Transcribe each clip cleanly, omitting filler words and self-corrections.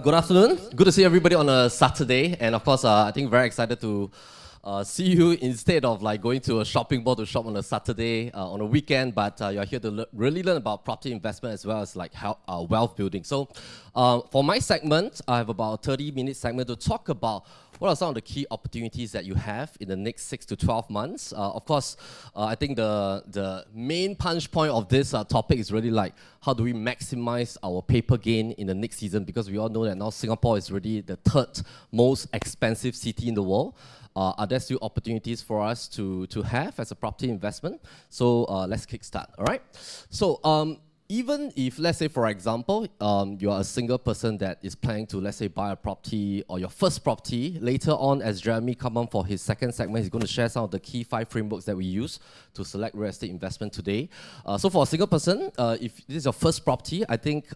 Good afternoon. Good to see everybody on a Saturday, and of course, I think very excited to see you instead of like going to a shopping mall to shop on a Saturday on a weekend. But you're here to really learn about property investment as well as like how wealth building. So, for my segment, I have about a 30-minute segment to talk about what are some of the key opportunities that you have in the next 6 to 12 months. Of course, I think the main punch point of this topic is really like how do we maximize our paper gain in the next season, because we all know that now Singapore is really the third most expensive city in the world. Are there still opportunities for us to have as a property investment? So let's kickstart, all right? So even if, let's say, for example, you are a single person that is planning to, let's say, buy a property or your first property, later on, as Jeremy comes on for his second segment, he's going to share some of the key 5 frameworks that we use to select real estate investment today. So for a single person, if this is your first property, I think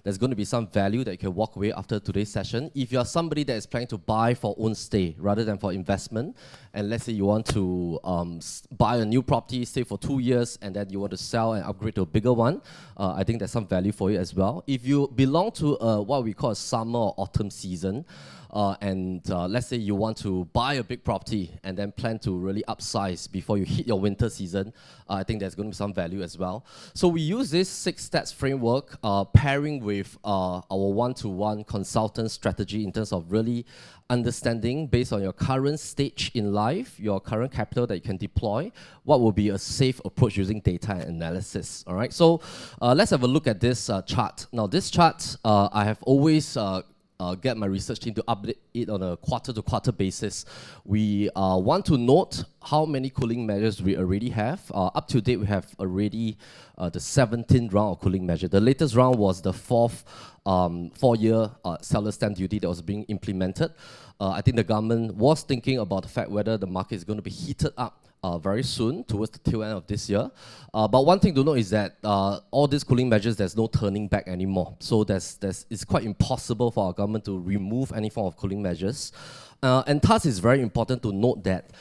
there's going to be some value that you can walk away after today's session. If you're somebody that is planning to buy for own stay rather than for investment, and let's say you want to buy a new property, stay for 2 years, and then you want to sell and upgrade to a bigger one, I think there's some value for you as well. If you belong to what we call a summer or autumn season, and let's say you want to buy a big property and then plan to really upsize before you hit your winter season, I think there's going to be some value as well. So we use this 6 steps framework pairing with our one-to-one consultant strategy in terms of really understanding, based on your current stage in life, your current capital that you can deploy, what will be a safe approach using data and analysis. All right, so let's have a look at this chart. Now this chart, I have always get my research team to update it on a quarter-to-quarter basis. We want to note how many cooling measures we already have. Up to date, we have already the 17th round of cooling measure. The latest round was the 4-year seller stamp duty that was being implemented. I think the government was thinking about the fact whether the market is going to be heated up very soon, towards the tail end of this year. But one thing to note is that all these cooling measures, there's no turning back anymore. So it's quite impossible for our government to remove any form of cooling measures. And thus, it's very important to note that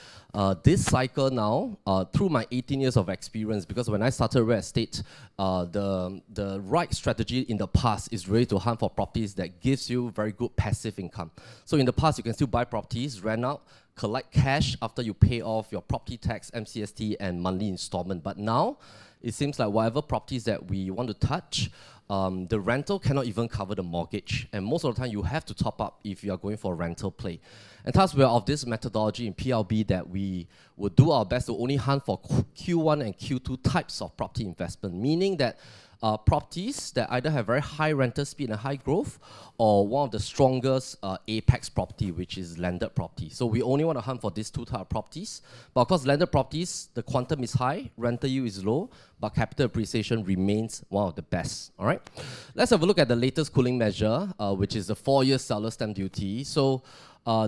this cycle now, through my 18 years of experience, because when I started real estate, the right strategy in the past is really to hunt for properties that gives you very good passive income. So in the past, you can still buy properties, rent out, collect cash after you pay off your property tax, MCST, and monthly installment. But now, it seems like whatever properties that we want to touch, the rental cannot even cover the mortgage. And most of the time, you have to top up if you are going for a rental play. And thus, we are of this methodology in PLB that we would do our best to only hunt for Q1 and Q2 types of property investment, meaning that properties that either have very high rental speed and high growth, or one of the strongest apex property, which is landed property. So we only want to hunt for these 2 types of properties. But of course, landed properties, the quantum is high, rental yield is low, but capital appreciation remains one of the best. All right, let's have a look at the latest cooling measure, which is the 4-year seller stamp duty. So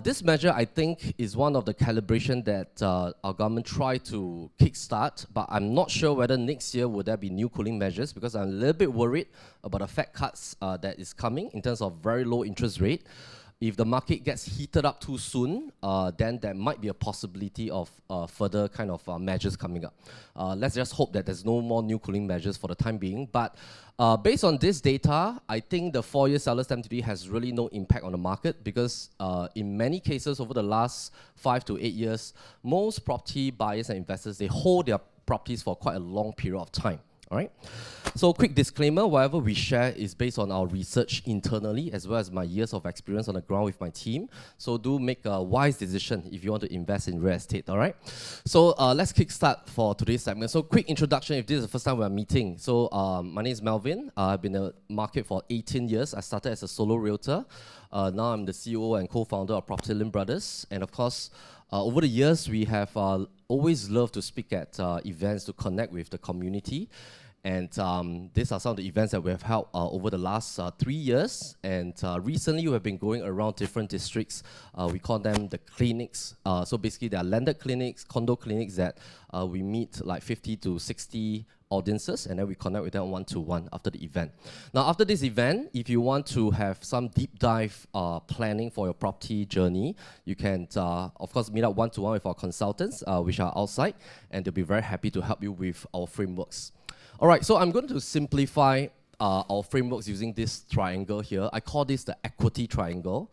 this measure, I think, is one of the calibration that our government tried to kickstart, but I'm not sure whether next year will there be new cooling measures, because I'm a little bit worried about the Fed cuts that is coming in terms of very low interest rate. If the market gets heated up too soon, then there might be a possibility of further kind of measures coming up. Let's just hope that there's no more new cooling measures for the time being. But based on this data, I think the 4-year seller stamp duty has really no impact on the market, because in many cases over the last 5 to 8 years, most property buyers and investors, they hold their properties for quite a long period of time. All right. So quick disclaimer, whatever we share is based on our research internally, as well as my years of experience on the ground with my team. So do make a wise decision if you want to invest in real estate, all right? So let's kickstart for today's segment. So quick introduction, if this is the first time we're meeting. So my name is Melvin. I've been in the market for 18 years. I started as a solo realtor. Now I'm the CEO and co-founder of PropertyLimBrothers. And of course, over the years, we have always loved to speak at events to connect with the community. And these are some of the events that we have held over the last 3 years. And recently, we have been going around different districts. We call them the clinics. So basically, they are landed clinics, condo clinics that we meet like 50 to 60 audiences, and then we connect with them one-to-one after the event. Now, after this event, if you want to have some deep dive planning for your property journey, you can, of course, meet up one-to-one with our consultants, which are outside, and they'll be very happy to help you with our frameworks. All right, so I'm going to simplify our frameworks using this triangle here. I call this the equity triangle.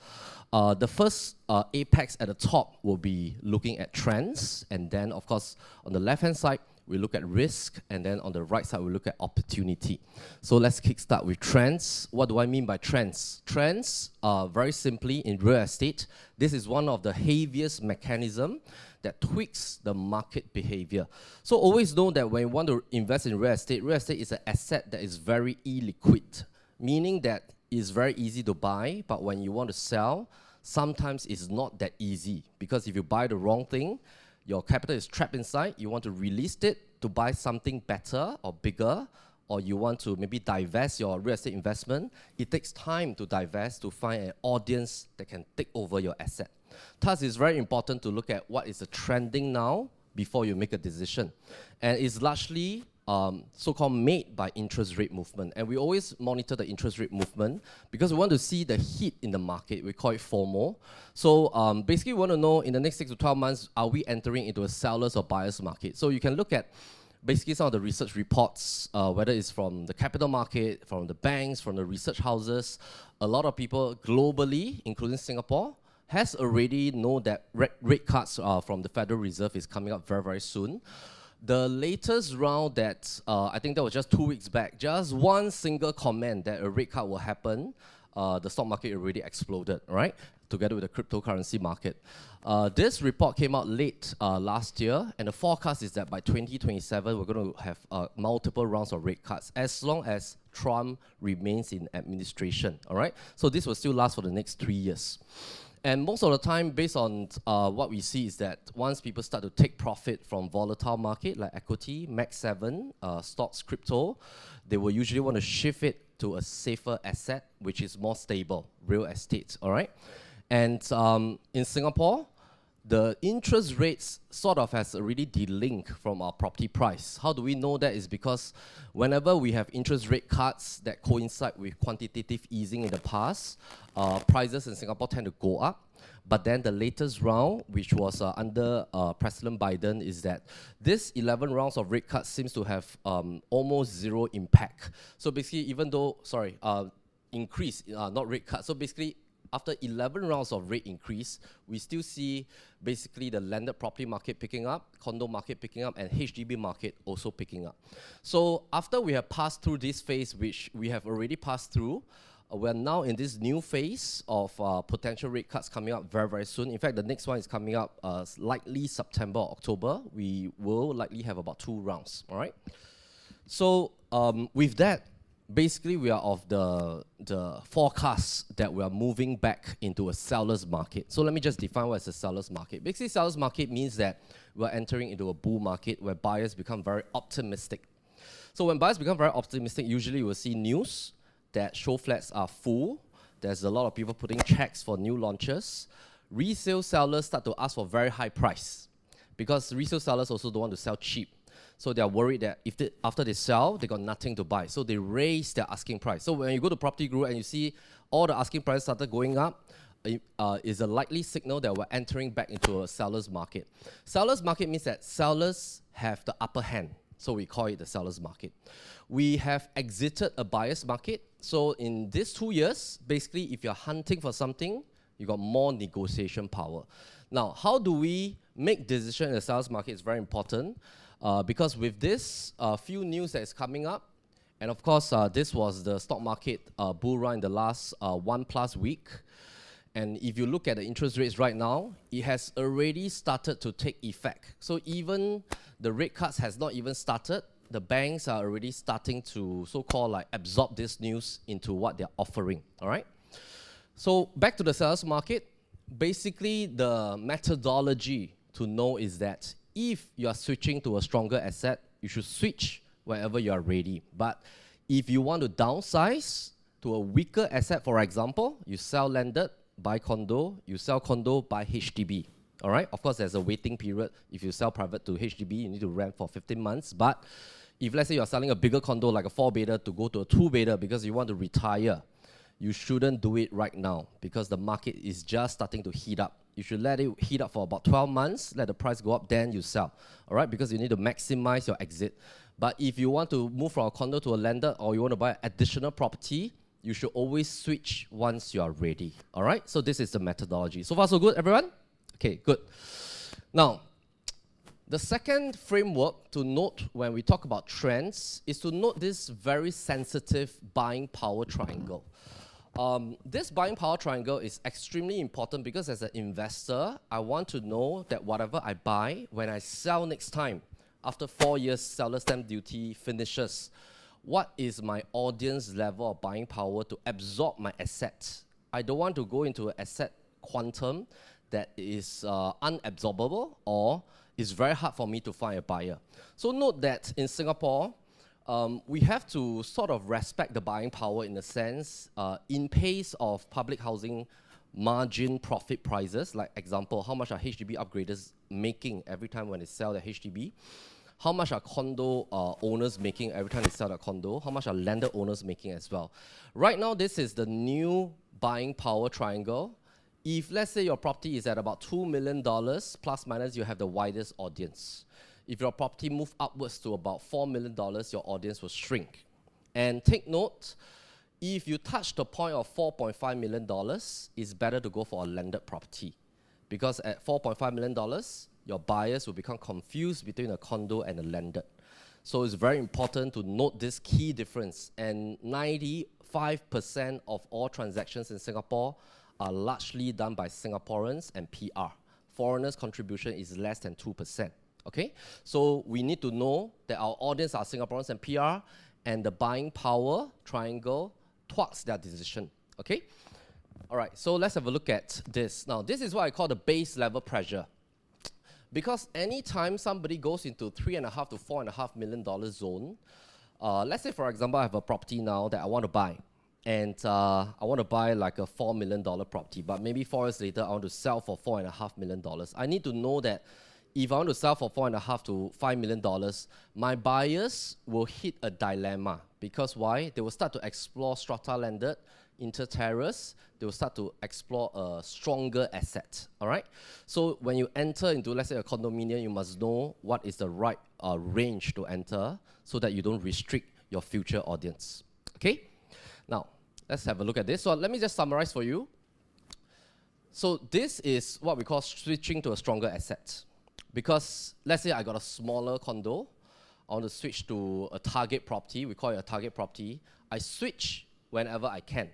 The first apex at the top will be looking at trends, and then of course on the left-hand side we look at risk, and then on the right side we look at opportunity. So let's kickstart with trends. What do I mean by trends? Trends, very simply in real estate, this is one of the heaviest mechanism that tweaks the market behavior. So always know that when you want to invest in real estate is an asset that is very illiquid, meaning that it's very easy to buy, but when you want to sell, sometimes it's not that easy, because if you buy the wrong thing, your capital is trapped inside, you want to release it to buy something better or bigger, or you want to maybe divest your real estate investment, it takes time to divest to find an audience that can take over your asset. Thus, it's very important to look at what is the trending now before you make a decision. And it's largely so-called made by interest rate movement. And we always monitor the interest rate movement because we want to see the heat in the market. We call it FOMO. So basically, we want to know in the next 6 to 12 months, are we entering into a seller's or buyer's market? So you can look at basically some of the research reports, whether it's from the capital market, from the banks, from the research houses. A lot of people globally, including Singapore, has already know that rate cuts from the Federal Reserve is coming up very, very soon. The latest round that, I think that was just 2 weeks back, just one single comment that a rate cut will happen, the stock market already exploded, right? Together with the cryptocurrency market. This report came out late last year, and the forecast is that by 2027, we're going to have multiple rounds of rate cuts, as long as Trump remains in administration, all right? So this will still last for the next 3 years. And most of the time, based on what we see is that once people start to take profit from volatile market like equity, Max 7, stocks, crypto, they will usually want to shift it to a safer asset, which is more stable, real estate, all right? And in Singapore, the interest rates sort of has already delinked from our property price. How do we know that? Is because whenever we have interest rate cuts that coincide with quantitative easing in the past, prices in Singapore tend to go up. But then the latest round, which was under President Biden, is that this 11 rounds of rate cuts seems to have almost zero impact. So basically, even though, increase, not rate cut. So basically, after 11 rounds of rate increase, we still see basically the landed property market picking up, condo market picking up, and HDB market also picking up. So after we have passed through this phase, which we have already passed through, we're now in this new phase of potential rate cuts coming up very, very soon. In fact, the next one is coming up likely September or October. We will likely have about 2 rounds, all right? So with that, basically, we are of the forecast that we are moving back into a seller's market. So let me just define what is a seller's market. Basically, seller's market means that we're entering into a bull market where buyers become very optimistic. So when buyers become very optimistic, usually you will see news that show flats are full. There's a lot of people putting checks for new launches. Resale sellers start to ask for very high price because resale sellers also don't want to sell cheap. So they are worried that if after they sell, they got nothing to buy. So they raise their asking price. So when you go to Property Guru and you see all the asking prices started going up, is a likely signal that we're entering back into a seller's market. Seller's market means that sellers have the upper hand. So we call it the seller's market. We have exited a buyer's market. So in these 2 years, basically, if you're hunting for something, you got more negotiation power. Now, how do we make decisions in the seller's market is very important. Because with this few news that is coming up, and of course, this was the stock market bull run in the last 1+ week. And if you look at the interest rates right now, it has already started to take effect. So even the rate cuts has not even started. The banks are already starting to so-called like absorb this news into what they're offering, all right? So back to the seller's market, basically the methodology to know is that if you are switching to a stronger asset, you should switch whenever you are ready. But if you want to downsize to a weaker asset, for example, you sell landed, buy condo, you sell condo, buy HDB. All right? Of course, there's a waiting period. If you sell private to HDB, you need to rent for 15 months. But if let's say you're selling a bigger condo like a 4-bedder to go to a 2-bedder because you want to retire, you shouldn't do it right now because the market is just starting to heat up. You should let it heat up for about 12 months, let the price go up, then you sell, all right? Because you need to maximize your exit. But if you want to move from a condo to a landed or you want to buy additional property, you should always switch once you are ready. All right? So this is the methodology. So far, so good, everyone? Okay, good. Now, the second framework to note when we talk about trends is to note this very sensitive buying power triangle. This buying power triangle is extremely important because as an investor, I want to know that whatever I buy, when I sell next time, after 4 years, seller stamp duty finishes, what is my audience level of buying power to absorb my assets? I don't want to go into an asset quantum that is unabsorbable or is very hard for me to find a buyer. So note that in Singapore, we have to sort of respect the buying power in a sense, in pace of public housing margin profit prices, like example, how much are HDB upgraders making every time when they sell their HDB? How much are condo owners making every time they sell their condo? How much are landed owners making as well? Right now, this is the new buying power triangle. If let's say your property is at about $2 million, plus minus, you have the widest audience. If your property moves upwards to about $4 million, your audience will shrink. And take note, if you touch the point of $4.5 million, it's better to go for a landed property. Because at $4.5 million, your buyers will become confused between a condo and a landed. So it's very important to note this key difference. And 95% of all transactions in Singapore are largely done by Singaporeans and PR. Foreigners' contribution is less than 2%. Okay? So we need to know that our audience are Singaporeans and PR, and the buying power triangle thwarts their decision. Okay? All right, so let's have a look at this. Now, this is what I call the base level pressure. Because anytime somebody goes into $3.5 to $4.5 million zone, let's say, for example, I have a property now that I want to buy. And I want to buy like a $4 million property, but maybe 4 years later, I want to sell for $4.5 million. I need to know that if I want to sell for $4.5 to $5 million, my buyers will hit a dilemma. Because why? They will start to explore strata landed, inter-terrace. They will start to explore a stronger asset. All right? So when you enter into, let's say, a condominium, you must know what is the right range to enter so that you don't restrict your future audience. Okay? Now, let's have a look at this. So let me just summarize for you. So this is what we call switching to a stronger asset. Because let's say I got a smaller condo, I want to switch to a target property, we call it a target property. I switch whenever I can.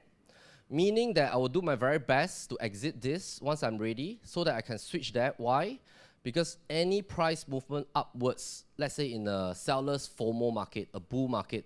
Meaning that I will do my very best to exit this once I'm ready so that I can switch that. Why? Because any price movement upwards, let's say in a seller's FOMO market, a bull market,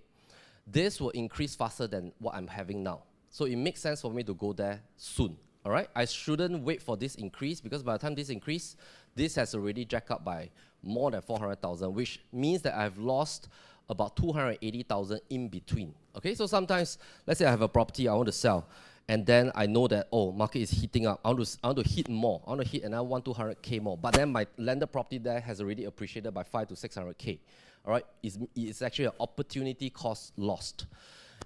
this will increase faster than what I'm having now. So it makes sense for me to go there soon. All right? I shouldn't wait for this increase because by the time this increase, this has already jacked up by more than 400,000, which means that I've lost about 280,000 in between. Okay? So sometimes, let's say I have a property I want to sell, and then I know that, oh, market is heating up. I want to hit more. I want to hit another 200K more. But then my landed property there has already appreciated by 500 to 600K. All right? It's actually an opportunity cost lost.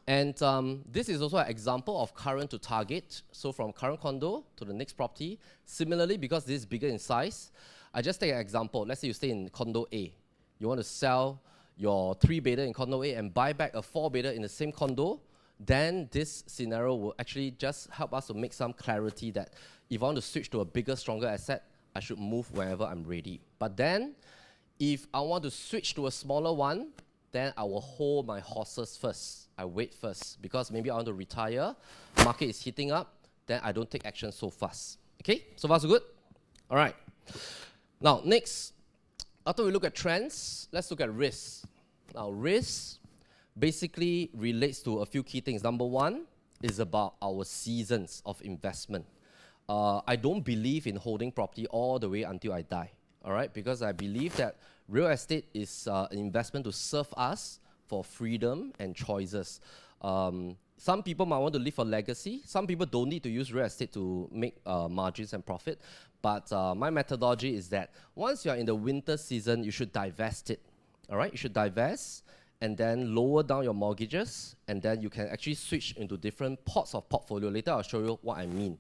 And this is also an example of current to target. So from current condo to the next property. Similarly, because this is bigger in size, I just take an example. Let's say you stay in condo A. You want to sell your 3-bedder in condo A and buy back a 4-bedder in the same condo. Then this scenario will actually just help us to make some clarity that if I want to switch to a bigger, stronger asset, I should move whenever I'm ready. But then, if I want to switch to a smaller one, then I will hold my horses first. I wait first because maybe I want to retire, market is heating up, then I don't take action so fast. Okay, so far so good? All right. Now, next, after we look at trends, let's look at risks. Now, risk basically relates to a few key things. Number one is about our seasons of investment. I don't believe in holding property all the way until I die. All right, because I believe that real estate is an investment to serve us for freedom and choices. Some people might want to leave a legacy. Some people don't need to use real estate to make margins and profit. But my methodology is that once you're in the winter season, you should divest it. All right, you should divest and then lower down your mortgages, and then you can actually switch into different parts of portfolio. Later, I'll show you what I mean.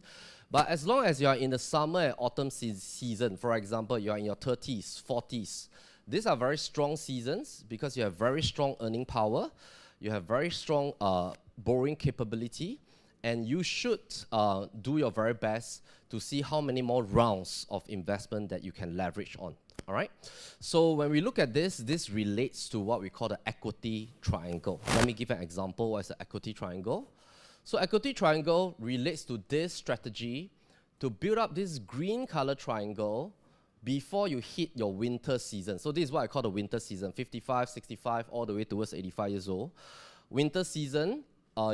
But as long as you are in the summer and autumn season, for example, you are in your 30s, 40s, These are very strong seasons because you have very strong earning power, you have very strong borrowing capability, and you should do your very best to see how many more rounds of investment that you can leverage on. All right. So when we look at this, this relates to what we call the equity triangle. Let me give an example. What is the equity triangle? So equity triangle relates to this strategy to build up this green color triangle before you hit your winter season. So this is what I call the winter season, 55, 65, all the way towards 85 years old. Winter season,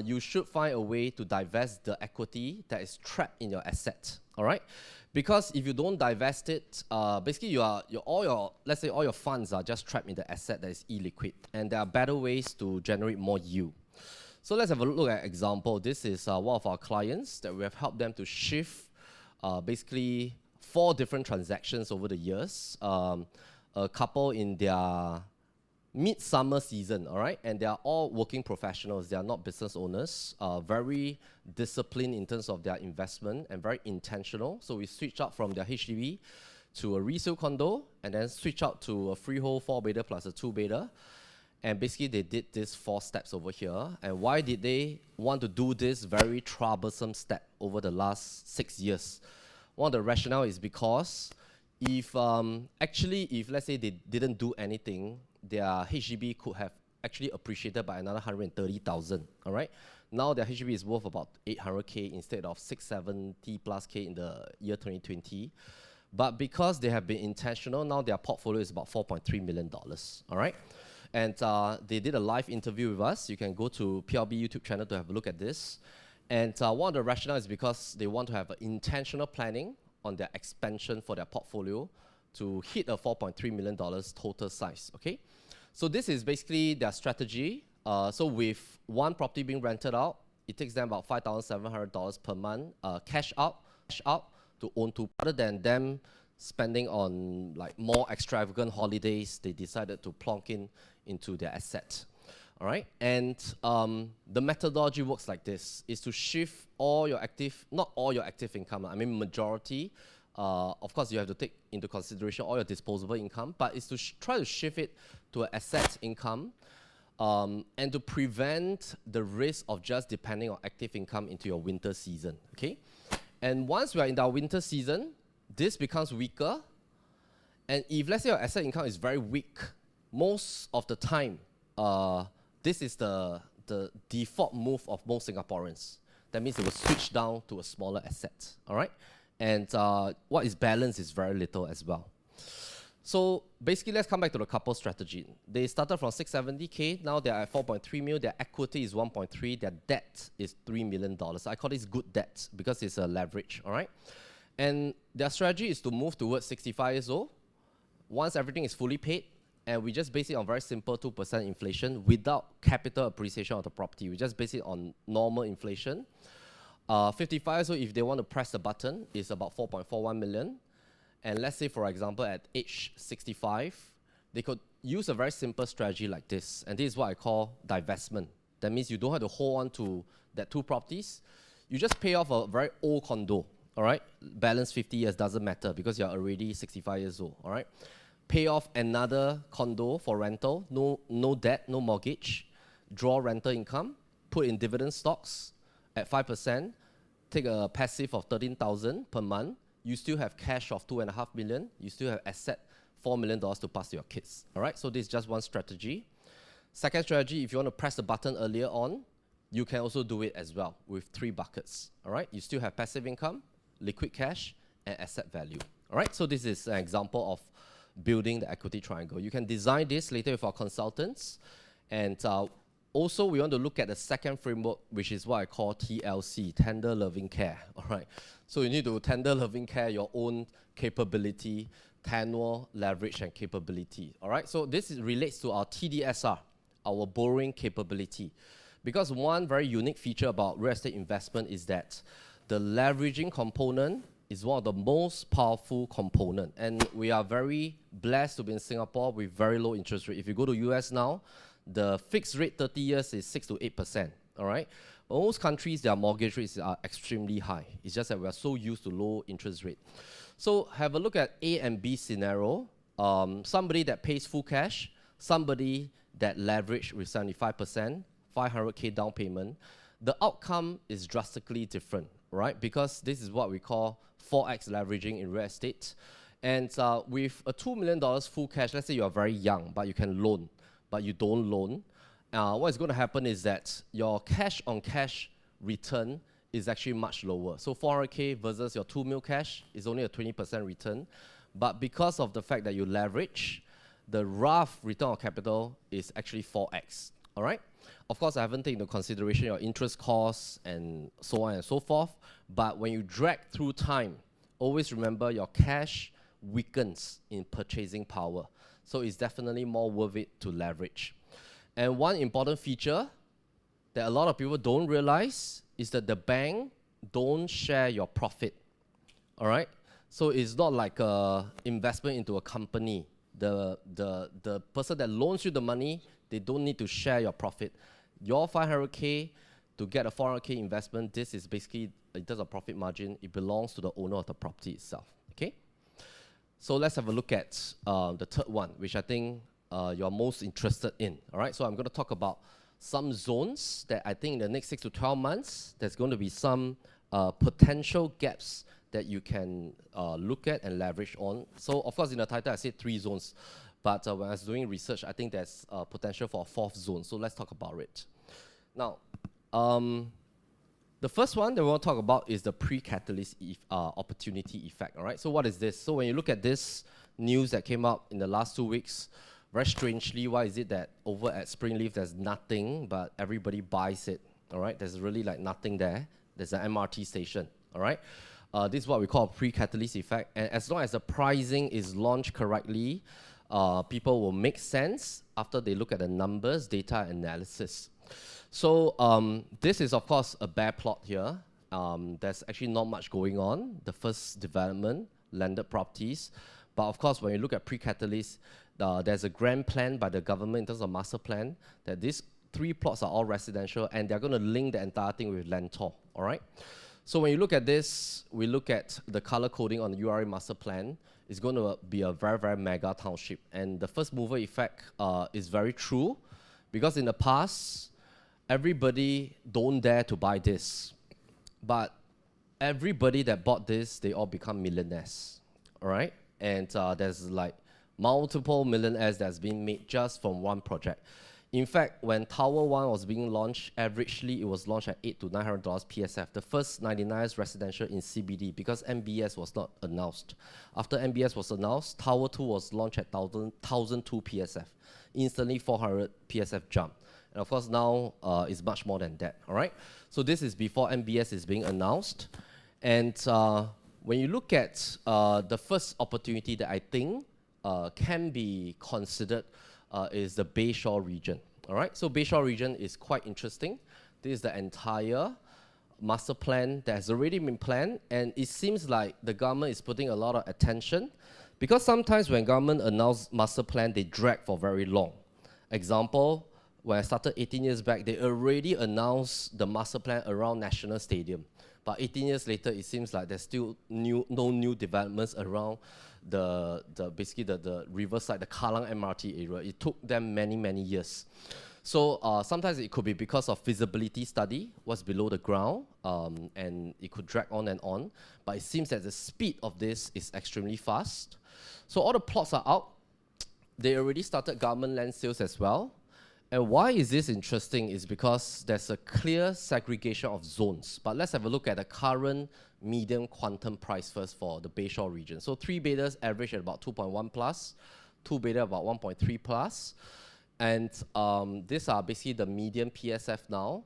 you should find a way to divest the equity that is trapped in your asset. All right. Because if you don't divest it, basically let's say all your funds are just trapped in the asset that is illiquid, and there are better ways to generate more yield. So let's have a look at an example. This is one of our clients that we have helped them to shift basically 4 different transactions over the years. A couple in their midsummer season, all right? And they are all working professionals. They are not business owners, very disciplined in terms of their investment and very intentional. So we switched out from their HDB to a resale condo and then switch out to a freehold 4-bedder plus a 2-bedder. And basically they did this 4 steps over here. And why did they want to do this very troublesome step over the last 6 years? One of the rationale is because if let's say they didn't do anything, their HDB could have actually appreciated by another 130,000. All right. Now their HDB is worth about 800K instead of 670 plus K in the year 2020. But because they have been intentional, now their portfolio is about $4.3 million. All right. And they did a live interview with us. You can go to PLB YouTube channel to have a look at this. And one of the rationale is because they want to have an intentional planning on their expansion for their portfolio to hit a $4.3 million total size, okay? So this is basically their strategy. So with one property being rented out, it takes them about $5,700 per month cash out to own 2. Other than them spending on like more extravagant holidays, they decided to plonk into their asset. All right, and the methodology works like this, is to shift all your active, not all your active income, I mean majority. Of course, you have to take into consideration all your disposable income, but it's to try to shift it to an asset income and to prevent the risk of just depending on active income into your winter season, okay? And once we are in our winter season, this becomes weaker. And if, let's say, your asset income is very weak, most of the time, this is the default move of most Singaporeans. That means they will switch down to a smaller asset, all right? And what is balanced is very little as well. So basically, let's come back to the couple strategy. They started from 670K, now they're at 4.3 mil, their equity is 1.3, their debt is $3 million. I call this good debt because it's a leverage, all right? And their strategy is to move towards 65 years old. Once everything is fully paid, and we just base it on very simple 2% inflation without capital appreciation of the property. We just base it on normal inflation. 55, so if they want to press the button, it's about 4.41 million. And let's say, for example, at age 65, they could use a very simple strategy like this. And this is what I call divestment. That means you don't have to hold on to that 2 properties. You just pay off a very old condo, all right? Balance 50 years, doesn't matter because you're already 65 years old, all right? Pay off another condo for rental, no debt, no mortgage, draw rental income, put in dividend stocks at 5%, take a passive of 13,000 per month. You still have cash of 2.5 million. You still have asset $4 million to pass to your kids. All right, so this is just one strategy. Second strategy, if you want to press the button earlier on, you can also do it as well with 3 buckets. All right, you still have passive income, liquid cash, and asset value. All right, so this is an example of building the equity triangle. You can design this later with our consultants. And also, we want to look at the second framework, which is what I call TLC, tender loving care. All right. So you need to tender loving care your own capability, tenure, leverage, and capability. All right. So this relates to our TDSR, our borrowing capability. Because one very unique feature about real estate investment is that the leveraging component is one of the most powerful component. And we are very blessed to be in Singapore with very low interest rate. If you go to US now, the fixed rate 30 years is 6 to 8%, all right? But most countries, their mortgage rates are extremely high. It's just that we are so used to low interest rate. So have a look at A and B scenario. somebody that pays full cash, somebody that leverage with 75%, 500K down payment, the outcome is drastically different, right? Because this is what we call 4x leveraging in real estate. And with a $2 million full cash, let's say you are very young, but you can loan, but you don't loan, what is going to happen is that your cash on cash return is actually much lower. So 400K versus your 2 mil cash is only a 20% return. But because of the fact that you leverage, the rough return on capital is actually 4x, all right? Of course, I haven't taken into consideration your interest costs and so on and so forth. But when you drag through time, always remember your cash weakens in purchasing power. So it's definitely more worth it to leverage. And one important feature that a lot of people don't realize is that the bank don't share your profit, all right? So it's not like an investment into a company. The person that loans you the money, they don't need to share your profit. Your 500K to get a 400K investment, this is basically, in terms of profit margin, it belongs to the owner of the property itself, okay? So let's have a look at the third one, which I think you're most interested in, all right? So I'm going to talk about some zones that I think in the next 6 to 12 months, there's going to be some potential gaps that you can look at and leverage on. So of course in the title I said 3 zones, but when I was doing research, I think there's potential for a 4th zone. So let's talk about it. Now, the first one that we want to talk about is the pre-catalyst opportunity effect, all right? So what is this? So when you look at this news that came out in the last 2 weeks, very strangely, why is it that over at Springleaf there's nothing, but everybody buys it, all right? There's really like nothing there. There's an MRT station, all right? This is what we call a pre-catalyst effect. And as long as the pricing is launched correctly, people will make sense after they look at the numbers, data analysis. So this is, of course, a bare plot here. There's actually not much going on. The first development, landed properties. But of course, when you look at pre-catalyst, there's a grand plan by the government in terms of master plan that these 3 plots are all residential and they're going to link the entire thing with Lentor, all right? So when you look at this, we look at the color coding on the URA master plan. It's going to be a very, very mega township. And the first mover effect is very true because in the past, everybody don't dare to buy this. But everybody that bought this, they all become millionaires, all right? And there's like multiple millionaires that's been made just from one project. In fact, when Tower 1 was being launched, averagely it was launched at $800 to $900 PSF, the first 99 residential in CBD, because MBS was not announced. After MBS was announced, Tower 2 was launched at 1,002 PSF, instantly 400 PSF jump. And of course now it's much more than that, all right? So this is before MBS is being announced. And when you look at the first opportunity that I think can be considered is the Bayshore region, all right? So Bayshore region is quite interesting. This is the entire master plan that has already been planned, and it seems like the government is putting a lot of attention because sometimes when government announce master plan, they drag for very long. Example, when I started 18 years back, they already announced the master plan around National Stadium. But 18 years later, it seems like there's still no new developments around basically the riverside, the Kallang MRT area. It took them many, many years. So sometimes it could be because of feasibility study, what's below the ground, and it could drag on and on. But it seems that the speed of this is extremely fast. So all the plots are out. They already started government land sales as well. And why is this interesting is because there's a clear segregation of zones. But let's have a look at the current median quantum price first for the Bayshore region. So 3-beders average at about 2.1 plus, 2-bedder about 1.3 plus. And these are basically the median PSF now.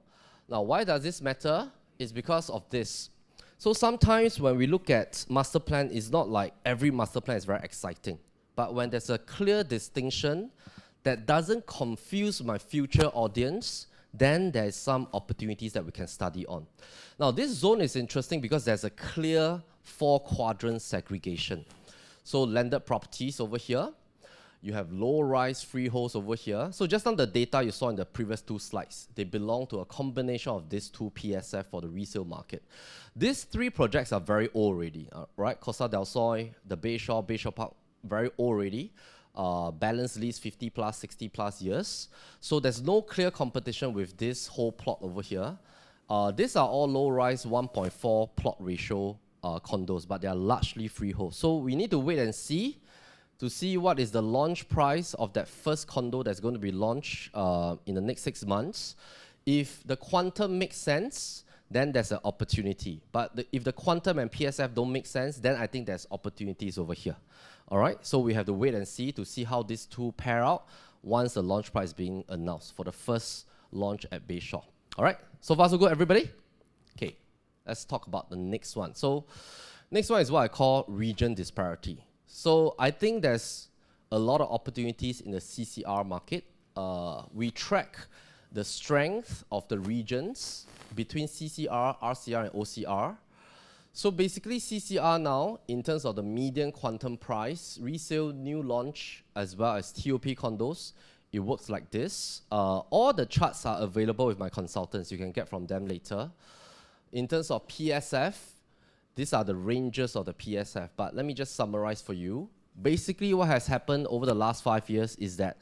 Now, why does this matter? It's because of this. So sometimes when we look at master plan, it's not like every master plan is very exciting. But when there's a clear distinction that doesn't confuse my future audience, then there's some opportunities that we can study on. Now, this zone is interesting because there's a clear 4-quadrant segregation. So landed properties over here, you have low-rise freeholds over here. So just on the data you saw in the previous 2 slides, they belong to a combination of these 2 PSF for the resale market. These 3 projects are very old already, right? Costa del Sol, the Bayshore, Bayshore Park, very old already. Balance lease 50 plus, 60 plus years. So there's no clear competition with this whole plot over here. These are all low-rise 1.4 plot ratio condos, but they are largely freehold. So we need to wait and see to see what is the launch price of that first condo that's going to be launched in the next 6 months. If the quantum makes sense, then there's an opportunity. But if the quantum and PSF don't make sense, then I think there's opportunities over here. All right, so we have to wait and see to see how these two pair out once the launch price is being announced for the first launch at Bayshore. All right, so far so good, everybody? Okay, let's talk about the next one. So next one is what I call region disparity. So I think there's a lot of opportunities in the CCR market. We track the strength of the regions between CCR, RCR, and OCR. So basically, CCR now, in terms of the median quantum price, resale, new launch, as well as TOP condos, it works like this. All the charts are available with my consultants. You can get from them later. In terms of PSF, these are the ranges of the PSF. But let me just summarize for you. Basically, what has happened over the last 5 years is that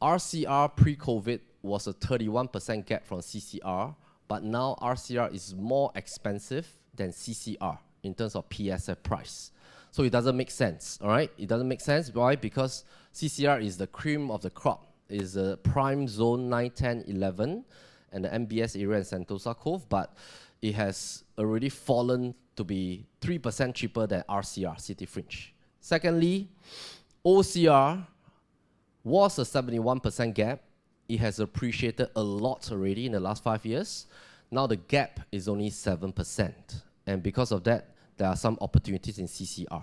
RCR pre-COVID was a 31% gap from CCR, but now RCR is more expensive than CCR in terms of PSF price. So it doesn't make sense, all right? It doesn't make sense. Why? Because CCR is the cream of the crop. It's a prime zone 9, 10, 11, and the MBS area in Sentosa Cove, but it has already fallen to be 3% cheaper than RCR, City Fringe. Secondly, OCR was a 71% gap. It has appreciated a lot already in the last 5 years. Now the gap is only 7%. And because of that, there are some opportunities in CCR.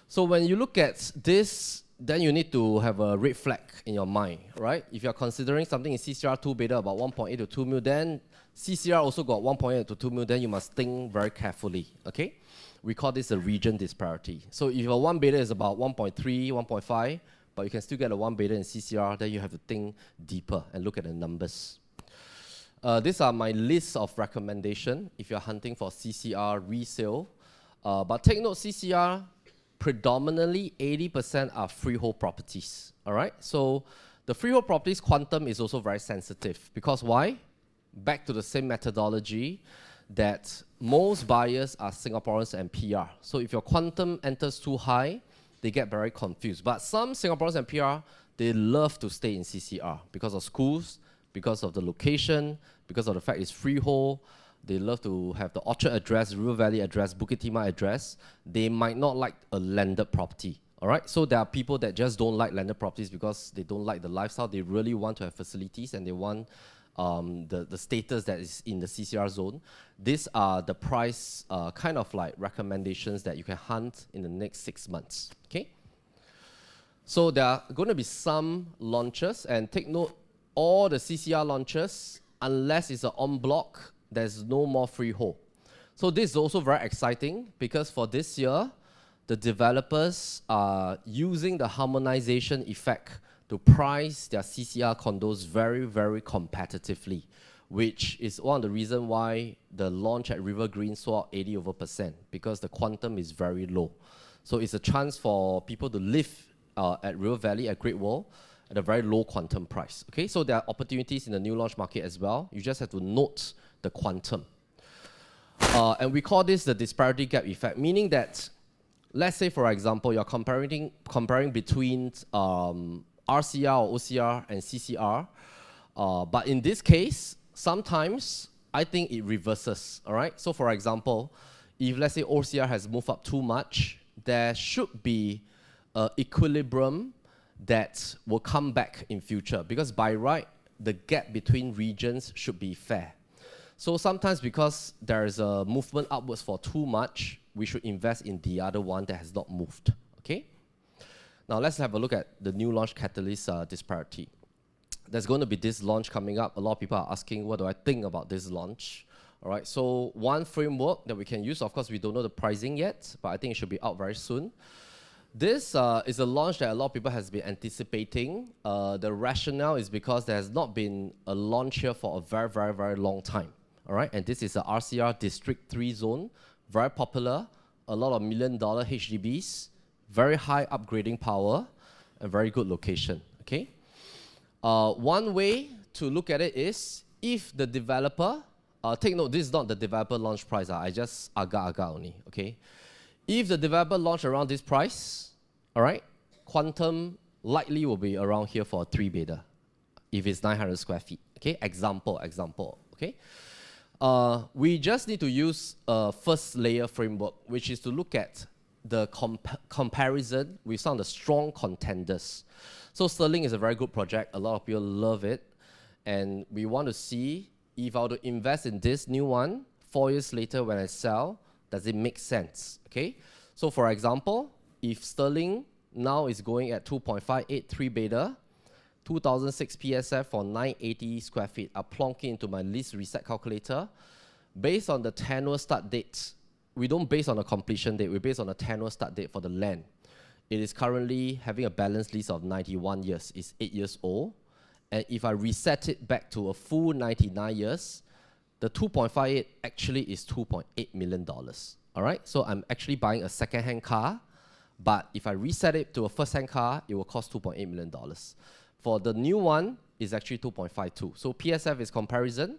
So when you look at this, then you need to have a red flag in your mind, right? If you're considering something in CCR 2 beta about 1.8 to 2 mil, then CCR also got 1.8 to 2 mil, then you must think very carefully, okay? We call this a region disparity. So if your 1 beta is about 1.3, 1.5, but you can still get a 1 beta in CCR, then you have to think deeper and look at the numbers. These are my list of recommendation if you're hunting for CCR resale. But take note, CCR, predominantly 80% are freehold properties, all right? So the freehold properties quantum is also very sensitive. Because why? Back to the same methodology that most buyers are Singaporeans and PR. So if your quantum enters too high, they get very confused. But some Singaporeans and PR, they love to stay in CCR because of schools, because of the location, because of the fact it's freehold. They love to have the Orchard address, River Valley address, Bukit Timah address. They might not like a landed property, all right? So there are people that just don't like landed properties because they don't like the lifestyle. They really want to have facilities and they want the status that is in the CCR zone. These are the price kind of like recommendations that you can hunt in the next 6 months, okay? So there are going to be some launches, and take note, all the CCR launches, unless it's an en bloc, there's no more freehold. So this is also very exciting because for this year, the developers are using the harmonization effect to price their CCR condos very, very competitively, which is one of the reasons why the launch at River Green saw 80% because the quantum is very low. So it's a chance for people to live at River Valley, at Great Wall, at a very low quantum price. Okay, so there are opportunities in the new launch market as well. You just have to note the quantum. And we call this the disparity gap effect, meaning that, let's say, for example, you're comparing between RCR or OCR and CCR. But in this case, sometimes I think it reverses, all right? So for example, if let's say OCR has moved up too much, there should be an equilibrium that will come back in future because by right, the gap between regions should be fair. So sometimes because there is a movement upwards for too much, we should invest in the other one that has not moved, okay? Now let's have a look at the new launch catalyst disparity. There's going to be this launch coming up. A lot of people are asking, what do I think about this launch? All right, so one framework that we can use, of course, we don't know the pricing yet, but I think it should be out very soon. This is a launch that a lot of people has been anticipating. The rationale is because there has not been a launch here for a very, very, very long time. All right, and this is a RCR District 3 zone, very popular, a lot of $1 million HDBs, very high upgrading power, and very good location, okay? One way to look at it is, if the developer, take note, this is not the developer launch price, I just aga only, okay? If the developer launch around this price, all right, quantum likely will be around here for a 3-bedder, if it's 900 square feet, okay? Example, okay? We just need to use a first layer framework, which is to look at the comparison with some of the strong contenders. So Sterling is a very good project. A lot of people love it. And we want to see if I were to invest in this new one, 4 years later when I sell, does it make sense, okay? So for example, if Sterling now is going at 2.58 3-bedder, 2006 PSF for 980 square feet, I plonk it into my lease reset calculator. Based on the tenure start date, we don't base on a completion date, we base on a tenure start date for the land. It is currently having a balance lease of 91 years, it's 8 years old. And if I reset it back to a full 99 years, the 2.58 actually is $2.8 million. All right, so I'm actually buying a second-hand car, but if I reset it to a first-hand car, it will cost $2.8 million. For the new one, it's actually 2.52. So PSF is comparison,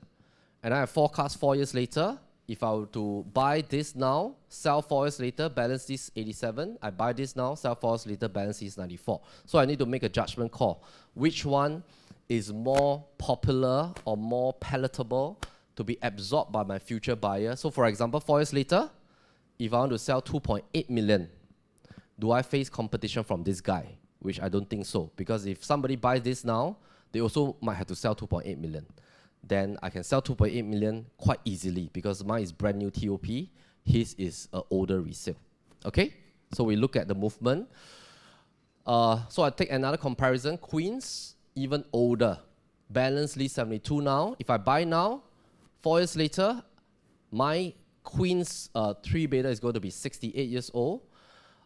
and I have forecast 4 years later. If I were to buy this now, sell 4 years later, balance this 87. I buy this now, sell 4 years later, balance this 94. So I need to make a judgment call. Which one is more popular or more palatable to be absorbed by my future buyer? So for example, 4 years later, if I want to sell 2.8 million, do I face competition from this guy? Which I don't think so, because if somebody buys this now, they also might have to sell 2.8 million. Then I can sell 2.8 million quite easily, because mine is brand new TOP, his is an older resale. Okay, so we look at the movement. So I take another comparison. Queens, even older, balance lease 72 now. If I buy now, 4 years later, my Queens 3-bedder is going to be 68 years old.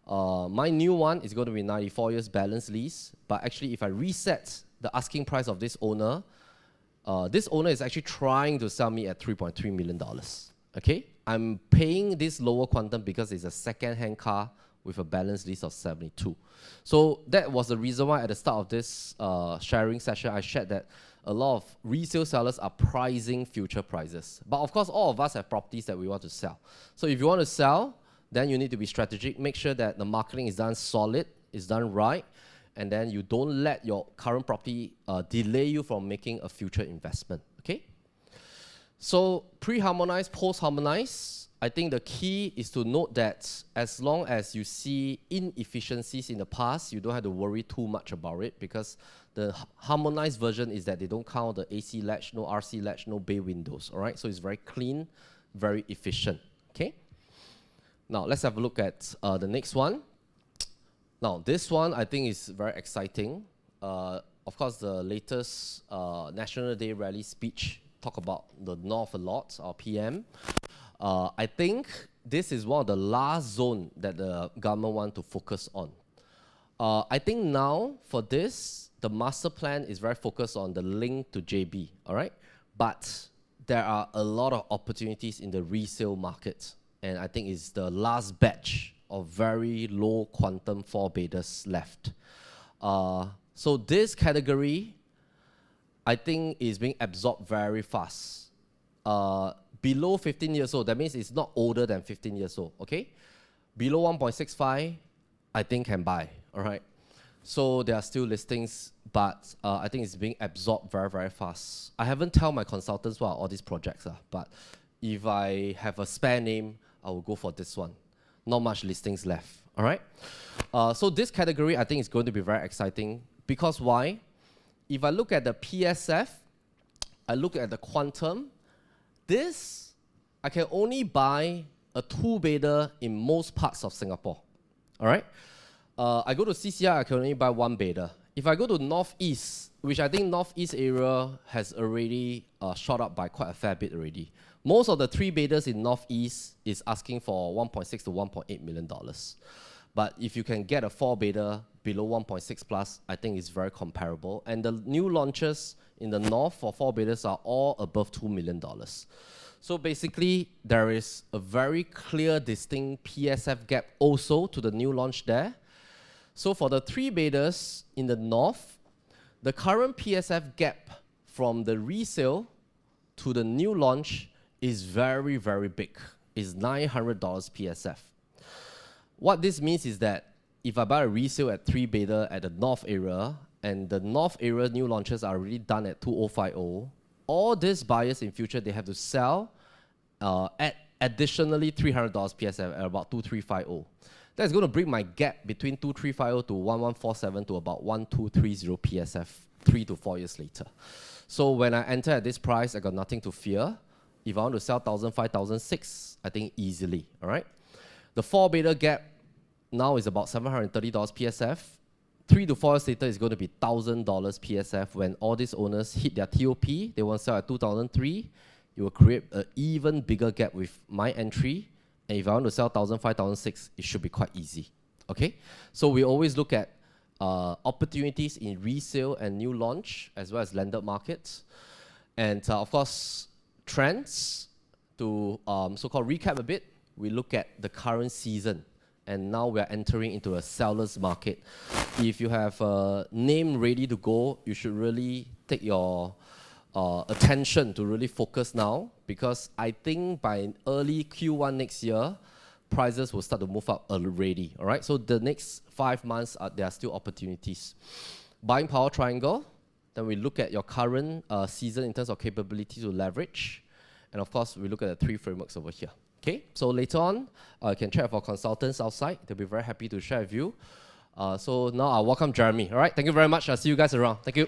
My new one is going to be 94 years balance lease, but actually if I reset the asking price of this owner is actually trying to sell me at $3.3 million, okay? I'm paying this lower quantum because it's a second-hand car with a balance lease of 72. So that was the reason why at the start of this sharing session, I shared that a lot of resale sellers are pricing future prices. But of course, all of us have properties that we want to sell. So if you want to sell, then you need to be strategic. Make sure that the marketing is done solid, is done right, and then you don't let your current property delay you from making a future investment, okay? So pre-harmonize, post-harmonize, I think the key is to note that as long as you see inefficiencies in the past, you don't have to worry too much about it, because the harmonized version is that they don't count the AC latch, no RC latch, no bay windows, all right? So it's very clean, very efficient, okay? Now, let's have a look at the next one. Now, this one I think is very exciting. Of course, the latest National Day rally speech talk about the North a lot, our PM. I think this is one of the last zone that the government want to focus on. I think now, for this, the master plan is very focused on the link to JB, all right? But there are a lot of opportunities in the resale market, and I think it's the last batch of very low quantum 4-bedders left. So this category, I think, is being absorbed very fast. Below 15 years old, that means it's not older than 15 years old, okay? Below 1.65, I think can buy, all right? So there are still listings, but I think it's being absorbed very, very fast. I haven't told my consultants what all these projects are, but if I have a spare name, I will go for this one. Not much listings left, all right? So this category, I think, is going to be very exciting, because why? If I look at the PSF, I look at the quantum, this, I can only buy a 2-bedder in most parts of Singapore, all right? I go to CCI, I can only buy 1-bedder. If I go to Northeast, which I think Northeast area has already shot up by quite a fair bit already. Most of the 3-bedders in Northeast is asking for $1.6 to $1.8 million. But if you can get a 4-bedder below 1.6 plus, I think it's very comparable. And the new launches in the North for 4-bedders are all above $2 million. So basically, there is a very clear, distinct PSF gap also to the new launch there. So for the 3 beders in the north, the current PSF gap from the resale to the new launch is very, very big. It's $900 PSF. What this means is that if I buy a resale at 3 bedder at the north area, and the north area new launches are already done at 2050, all these buyers in future, they have to sell at additionally $300 PSF at about 2350. That's going to bring my gap between 2350 to 1147 to about 1230 PSF 3 to 4 years later. So when I enter at this price, I got nothing to fear. If I want to sell 1,005, 1,006, I think easily, all right? The 4 bedder gap now is about $730 PSF. 3 to 4 years later is going to be $1,000 PSF. When all these owners hit their TOP, they want to sell at 2003, it will create an even bigger gap with my entry. And if I want to sell 1,005, 1,006, it should be quite easy, okay? So we always look at opportunities in resale and new launch, as well as landed markets. And of course, trends. To so-called recap a bit, we look at the current season. And now we are entering into a seller's market. If you have a name ready to go, you should really take your attention to really focus now, because I think by early Q1 next year, prices will start to move up already, all right? So the next 5 months, there are still opportunities. Buying power triangle, then we look at your current season in terms of capability to leverage. And of course, we look at the 3 frameworks over here. Okay, so later on, you can check with our consultants outside. They'll be very happy to share with you. So now I'll welcome Jeremy. All right, thank you very much. I'll see you guys around. Thank you.